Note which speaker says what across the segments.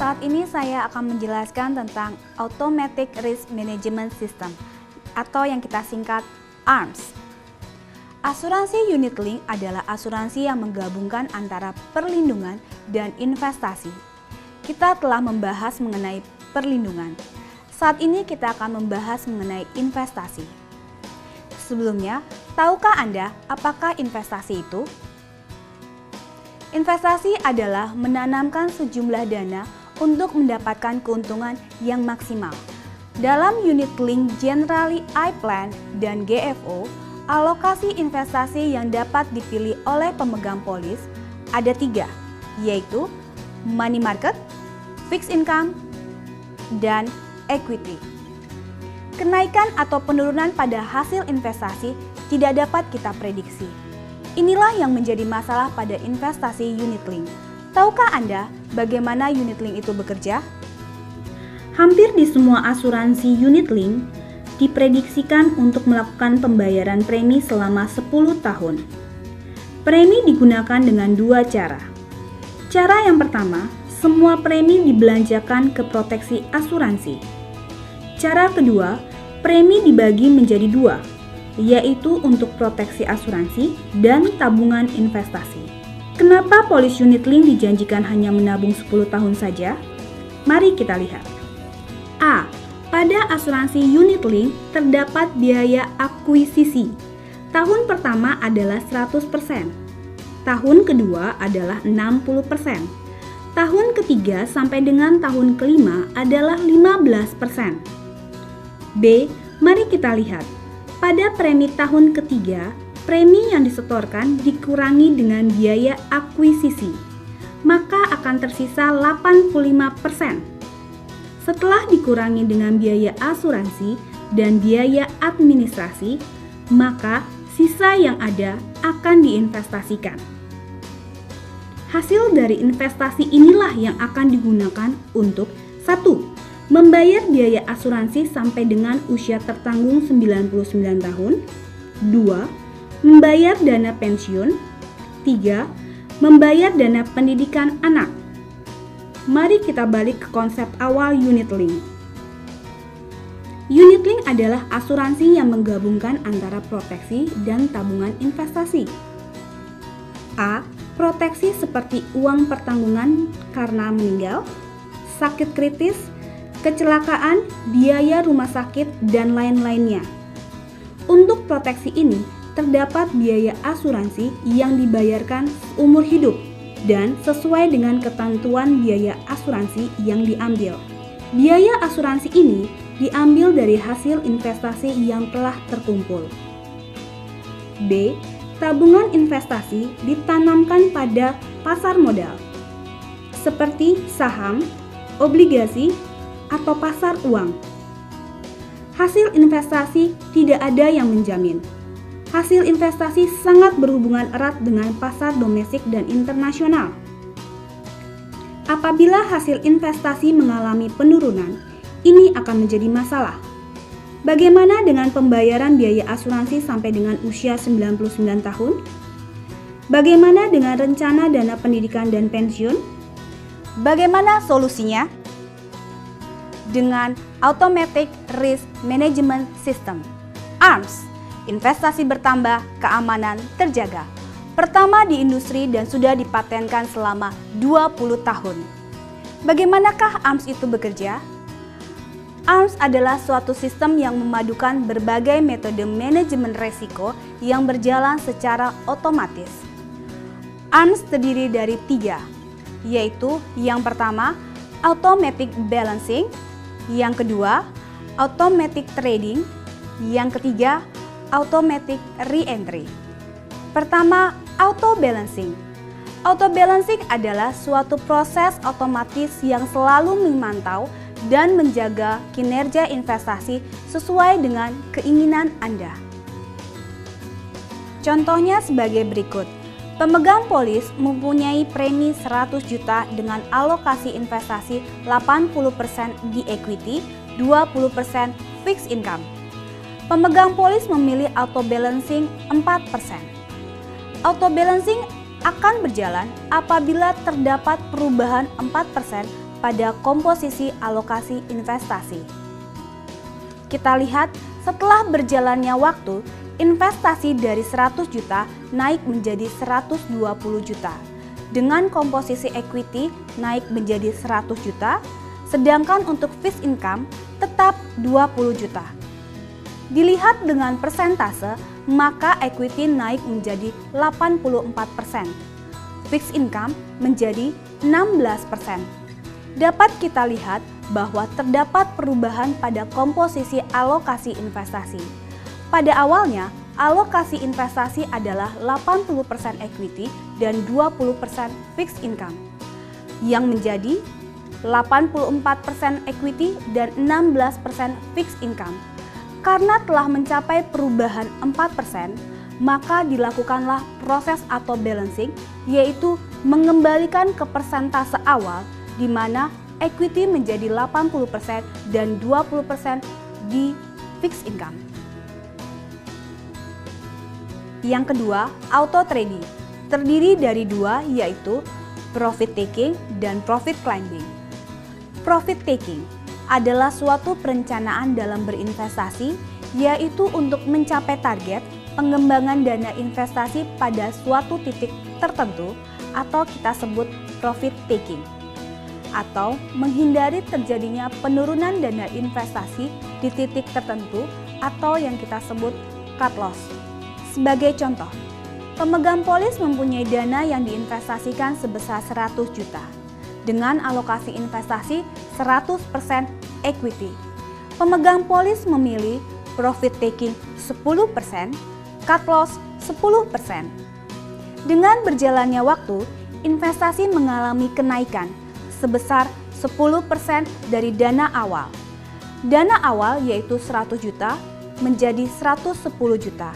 Speaker 1: Saat ini saya akan menjelaskan tentang Automatic Risk Management System atau yang kita singkat ARMS. Asuransi unit link adalah asuransi yang menggabungkan antara perlindungan dan investasi. Kita telah membahas mengenai perlindungan. Saat ini kita akan membahas mengenai investasi. Sebelumnya, tahukah Anda apakah investasi itu? Investasi adalah menanamkan sejumlah dana untuk mendapatkan keuntungan yang maksimal. Dalam unit link Generally I-Plan dan GFO, alokasi investasi yang dapat dipilih oleh pemegang polis ada 3, yaitu money market, fixed income, dan equity. Kenaikan atau penurunan pada hasil investasi tidak dapat kita prediksi. Inilah yang menjadi masalah pada investasi unit link. Tahukah Anda bagaimana unit link itu bekerja? Hampir di semua asuransi unit link diprediksikan untuk melakukan pembayaran premi selama 10 tahun. Premi digunakan dengan 2 cara. Cara yang pertama, semua premi dibelanjakan ke proteksi asuransi. Cara kedua, premi dibagi menjadi 2, yaitu untuk proteksi asuransi dan tabungan investasi. Kenapa polis unit link dijanjikan hanya menabung 10 tahun saja? Mari kita lihat. A. Pada asuransi unit link terdapat biaya akuisisi. Tahun pertama adalah 100%. Tahun kedua adalah 60%. Tahun ketiga sampai dengan tahun kelima adalah 15%. B. Mari kita lihat. Pada premi tahun ketiga, premi yang disetorkan dikurangi dengan biaya akuisisi, maka akan tersisa 85%. Setelah dikurangi dengan biaya asuransi dan biaya administrasi, maka sisa yang ada akan diinvestasikan. Hasil dari investasi inilah yang akan digunakan untuk 1. Membayar biaya asuransi sampai dengan usia tertanggung 99 tahun. 2. Membayar dana pensiun. 3. Membayar dana pendidikan anak. Mari kita balik ke konsep awal unit link. Unit link adalah asuransi yang menggabungkan antara proteksi dan tabungan investasi. A. Proteksi seperti uang pertanggungan karena meninggal, sakit kritis, kecelakaan, biaya rumah sakit, dan lain-lainnya. Untuk proteksi ini, terdapat biaya asuransi yang dibayarkan seumur hidup dan sesuai dengan ketentuan biaya asuransi yang diambil. Biaya asuransi ini diambil dari hasil investasi yang telah terkumpul. B. Tabungan investasi ditanamkan pada pasar modal, seperti saham, obligasi, atau pasar uang. Hasil investasi tidak ada yang menjamin. Hasil investasi sangat berhubungan erat dengan pasar domestik dan internasional. Apabila hasil investasi mengalami penurunan, ini akan menjadi masalah. Bagaimana dengan pembayaran biaya asuransi sampai dengan usia 99 tahun? Bagaimana dengan rencana dana pendidikan dan pensiun? Bagaimana solusinya? Dengan Automatic Risk Management System ARMS, investasi bertambah, keamanan terjaga. Pertama di industri dan sudah dipatenkan selama 20 tahun. Bagaimanakah ARMS itu bekerja? ARMS adalah suatu sistem yang memadukan berbagai metode manajemen risiko yang berjalan secara otomatis. ARMS terdiri dari 3, yaitu yang pertama, Automatic Balancing, yang kedua, automatic trading, yang ketiga, automatic re-entry. Pertama, auto balancing. Auto balancing adalah suatu proses otomatis yang selalu memantau dan menjaga kinerja investasi sesuai dengan keinginan Anda. Contohnya sebagai berikut. Pemegang polis mempunyai premi 100 juta dengan alokasi investasi 80% di equity, 20% fixed income. Pemegang polis memilih auto balancing 4%. Auto balancing akan berjalan apabila terdapat perubahan 4% pada komposisi alokasi investasi. Kita lihat setelah berjalannya waktu, investasi dari 100 juta naik menjadi 120 juta. Dengan komposisi equity naik menjadi 100 juta, sedangkan untuk fixed income tetap 20 juta. Dilihat dengan persentase, maka equity naik menjadi 84%, fixed income menjadi 16%. Dapat kita lihat bahwa terdapat perubahan pada komposisi alokasi investasi. Pada awalnya, alokasi investasi adalah 80% equity dan 20% fixed income, yang menjadi 84% equity dan 16% fixed income. Karena telah mencapai perubahan 4%, maka dilakukanlah proses atau balancing, yaitu mengembalikan ke persentase awal di mana equity menjadi 80% dan 20% di fixed income. Yang kedua, auto trading. Terdiri dari dua, yaitu profit taking dan profit climbing. Profit taking adalah suatu perencanaan dalam berinvestasi, yaitu untuk mencapai target pengembangan dana investasi pada suatu titik tertentu atau kita sebut profit taking, atau menghindari terjadinya penurunan dana investasi di titik tertentu atau yang kita sebut cut loss. Sebagai contoh, pemegang polis mempunyai dana yang diinvestasikan sebesar 100 juta dengan alokasi investasi 100% equity. Pemegang polis memilih profit taking 10%, cut loss 10%. Dengan berjalannya waktu, investasi mengalami kenaikan sebesar 10% dari dana awal. Dana awal yaitu 100 juta menjadi 110 juta.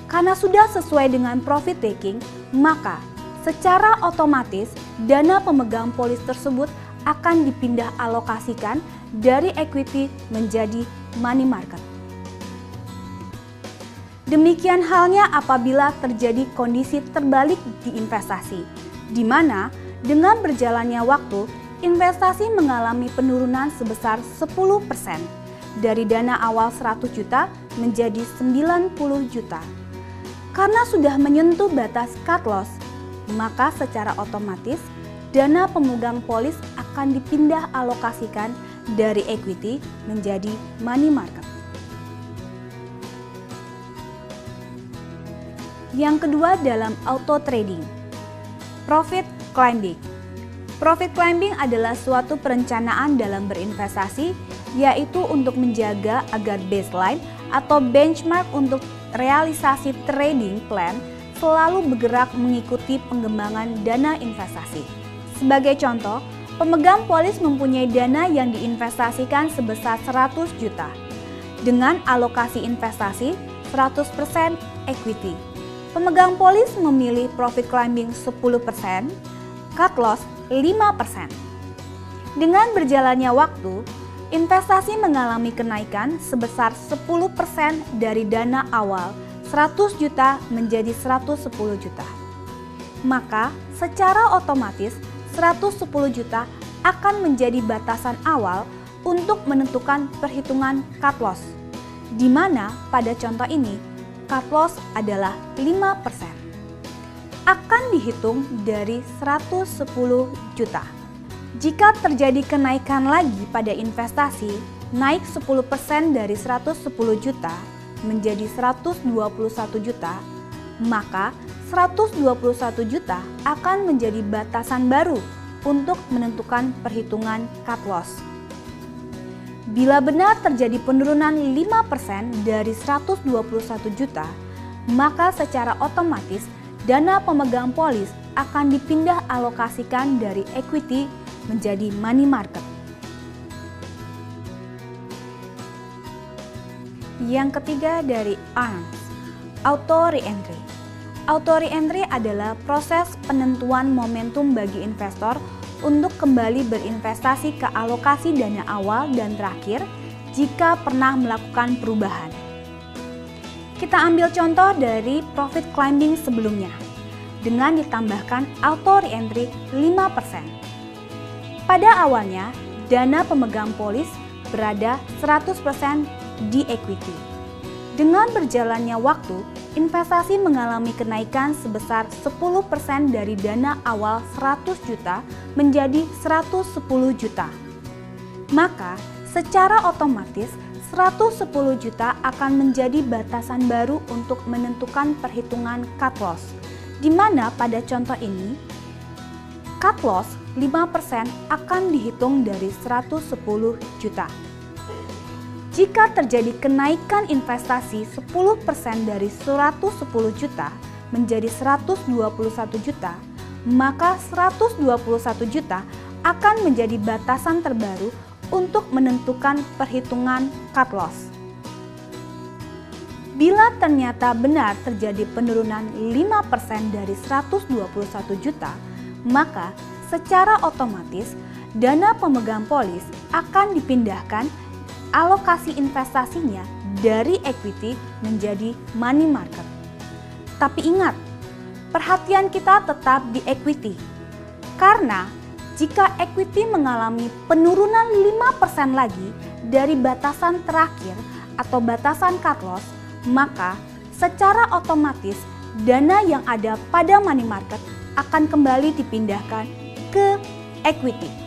Speaker 1: Karena sudah sesuai dengan profit taking, maka secara otomatis dana pemegang polis tersebut akan dipindah alokasikan dari equity menjadi money market. Demikian halnya apabila terjadi kondisi terbalik di investasi, di mana dengan berjalannya waktu, investasi mengalami penurunan sebesar 10% dari dana awal 100 juta menjadi 90 juta. Karena sudah menyentuh batas cut loss, maka secara otomatis dana pemegang polis akan dipindah alokasikan dari equity menjadi money market. Yang kedua dalam auto trading, profit climbing. Profit climbing adalah suatu perencanaan dalam berinvestasi, yaitu untuk menjaga agar baseline atau benchmark untuk realisasi trading plan selalu bergerak mengikuti pengembangan dana investasi. Sebagai contoh, pemegang polis mempunyai dana yang diinvestasikan sebesar 100 juta dengan alokasi investasi 100% equity. Pemegang polis memilih profit climbing 10%, cut loss 5%. Dengan berjalannya waktu, investasi mengalami kenaikan sebesar 10% dari dana awal 100 juta menjadi 110 juta. Maka secara otomatis 110 juta akan menjadi batasan awal untuk menentukan perhitungan cut loss, di mana pada contoh ini cut loss adalah 5%. Akan dihitung dari 110 juta. Jika terjadi kenaikan lagi pada investasi, naik 10% dari 110 juta menjadi 121 juta, maka 121 juta akan menjadi batasan baru untuk menentukan perhitungan cut loss. Bila benar terjadi penurunan 5% dari 121 juta, maka secara otomatis dana pemegang polis akan dipindah alokasikan dari equity menjadi money market. Yang ketiga dari ARMS, auto re-entry. Auto re-entry adalah proses penentuan momentum bagi investor untuk kembali berinvestasi ke alokasi dana awal dan terakhir jika pernah melakukan perubahan. Kita ambil contoh dari profit climbing sebelumnya dengan ditambahkan auto re-entry 5%. Pada awalnya, dana pemegang polis berada 100% di equity. Dengan berjalannya waktu, investasi mengalami kenaikan sebesar 10% dari dana awal 100 juta menjadi 110 juta. Maka, secara otomatis 110 juta akan menjadi batasan baru untuk menentukan perhitungan cut loss, di mana pada contoh ini, cut loss 5% akan dihitung dari 110 juta. Jika terjadi kenaikan investasi 10% dari 110 juta menjadi 121 juta, maka 121 juta akan menjadi batasan terbaru untuk menentukan perhitungan cut loss. Bila ternyata benar terjadi penurunan 5% dari 121 juta, maka secara otomatis dana pemegang polis akan dipindahkan alokasi investasinya dari equity menjadi money market. Tapi ingat, perhatian kita tetap di equity. Karena jika equity mengalami penurunan 5% lagi dari batasan terakhir atau batasan cut loss, maka secara otomatis dana yang ada pada money market akan kembali dipindahkan ke equity.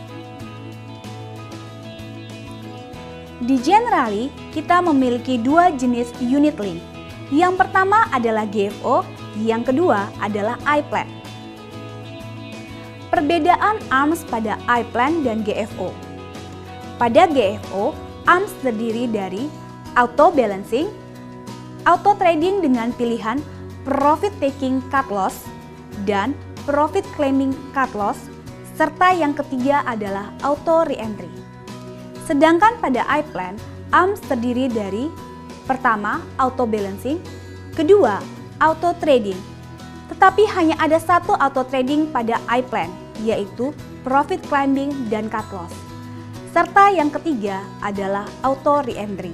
Speaker 1: Di Generali, kita memiliki dua jenis unit link. Yang pertama adalah GFO, yang kedua adalah iPlan. Perbedaan ARMS pada iPlan dan GFO. Pada GFO, ARMS terdiri dari auto balancing, auto trading dengan pilihan profit taking cut loss, dan profit claiming cut loss, serta yang ketiga adalah auto re-entry. Sedangkan pada iPlan, ARMS terdiri dari pertama, auto balancing, kedua, auto trading. Tetapi hanya ada satu auto trading pada iPlan, yaitu profit climbing dan cut loss. Serta yang ketiga adalah auto re-entry.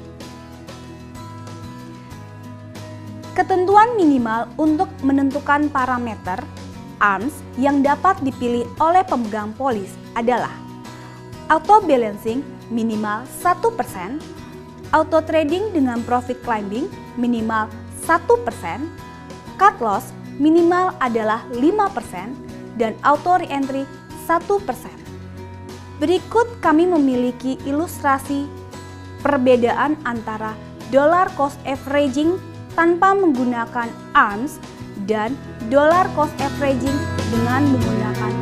Speaker 1: Ketentuan minimal untuk menentukan parameter ARMS yang dapat dipilih oleh pemegang polis adalah auto balancing minimal 1%, auto trading dengan profit climbing minimal 1%, cut loss minimal adalah 5%, dan auto re-entry 1%. Berikut kami memiliki ilustrasi perbedaan antara dollar cost averaging tanpa menggunakan ARMS dan dollar cost averaging dengan menggunakan